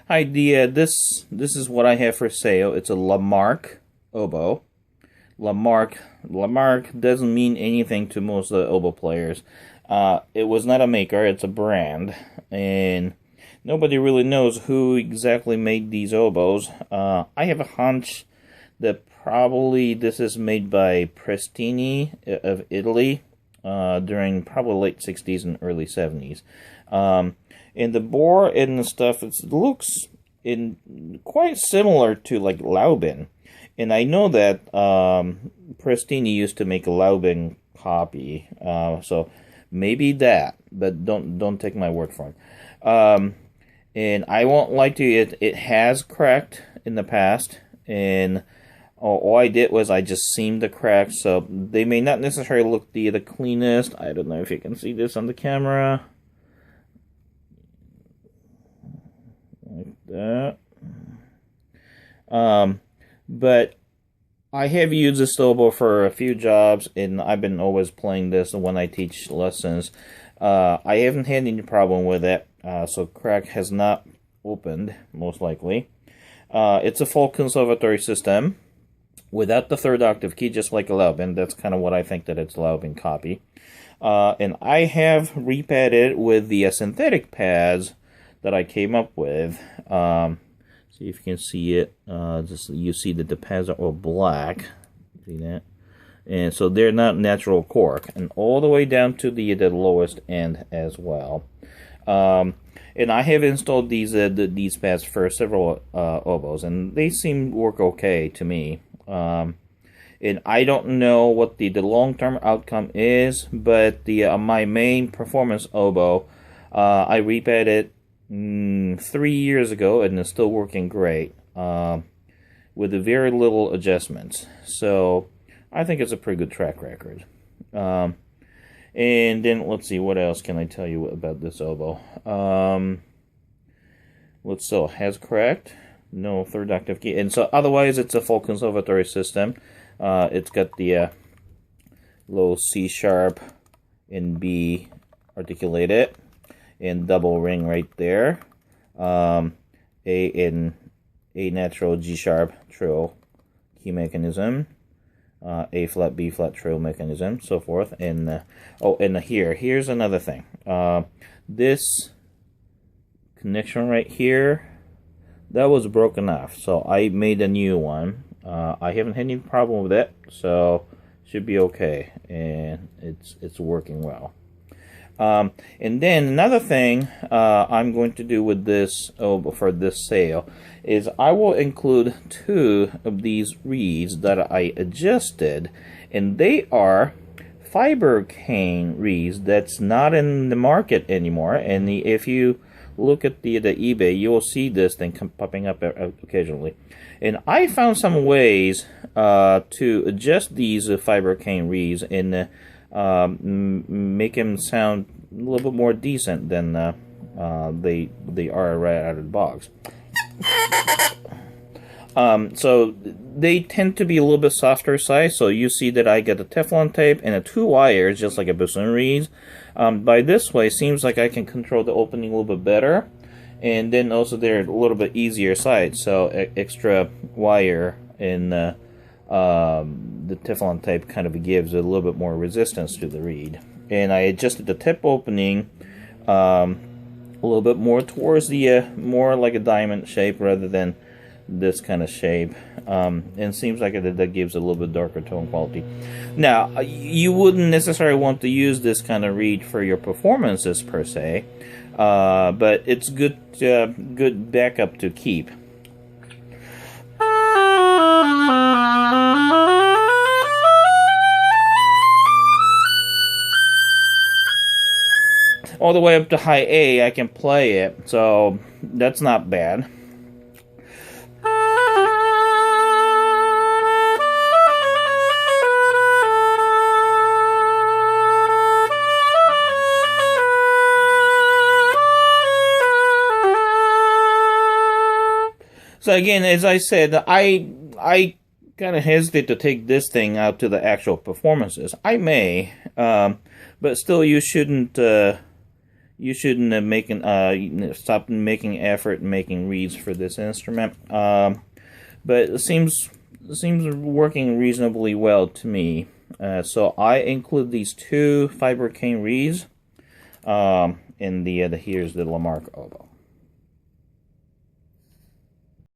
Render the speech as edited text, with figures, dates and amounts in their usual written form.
Hi, this is what I have for sale. It's a Marque oboe. Marque doesn't mean anything to most of the oboe players. It was not a maker; it's a brand, and nobody really knows who exactly made these oboes. I have a hunch that probably this is made by Prestini of Italy during probably late 60s and early 70s. And the bore and the stuff, it looks quite similar to like Laubin. And I know that Prestini used to make a Laubin copy, so maybe that, but don't take my word for it. And I won't lie to you, it has cracked in the past, and all I did was I just seamed the cracks, so they may not necessarily look the cleanest. I don't know if you can see this on the camera. Like that. But I have used this oboe for a few jobs, and I've been always playing this when I teach lessons. I haven't had any problem with it, so crack has not opened, most likely. It's a full conservatory system without the third octave key, just like a Laubin. That's kind of what I think that it's a Laubin copy. And I have repadded it with the synthetic pads that I came up with. See if you can see it. Just you see that the pads are all black. See that? And so they're not natural cork, and all the way down to the lowest end as well. And I have installed these pads for several oboes, and they seem to work okay to me. And I don't know what the long-term outcome is, but my main performance oboe, I repadded it 3 years ago, and it's still working great with very little adjustments. So I think it's a pretty good track record. And then let's see, what else can I tell you about this oboe? Let's see, has cracked, no third octave key, and so otherwise it's a full conservatory system. It's got the low C sharp and B articulated, and double ring right there. A natural G sharp trill key mechanism, A flat B flat trill mechanism, so forth. And here's another thing. This connection right here, that was broken off, so I made a new one. I haven't had any problem with it, so should be okay, and it's working well. And then another thing I'm going to do with this for this sale is I will include 2 of these reeds that I adjusted, and they are fiber cane reeds that's not in the market anymore. And if you look at the eBay, you will see this thing popping up occasionally. And I found some ways to adjust these fiber cane reeds and make them sound a little bit more decent than they are right out of the box. So they tend to be a little bit softer size. So you see that I got the Teflon tape and 2 wires, just like a bassoon reeds. By this way, it seems like I can control the opening a little bit better, and then also they're a little bit easier size. So extra wire in the Teflon tape kind of gives a little bit more resistance to the reed. And I adjusted the tip opening a little bit more towards the more like a diamond shape rather than this kind of shape, and seems like that gives a little bit darker tone quality. Now, you wouldn't necessarily want to use this kind of reed for your performances per se, but it's good backup to keep. All the way up to high A, I can play it, so that's not bad. So again, as I said, I kind of hesitate to take this thing out to the actual performances. I may, but still, you shouldn't you shouldn't have stop making effort making reeds for this instrument. But it seems working reasonably well to me. So I include these 2 fiber cane reeds in the here's the Marque oboe.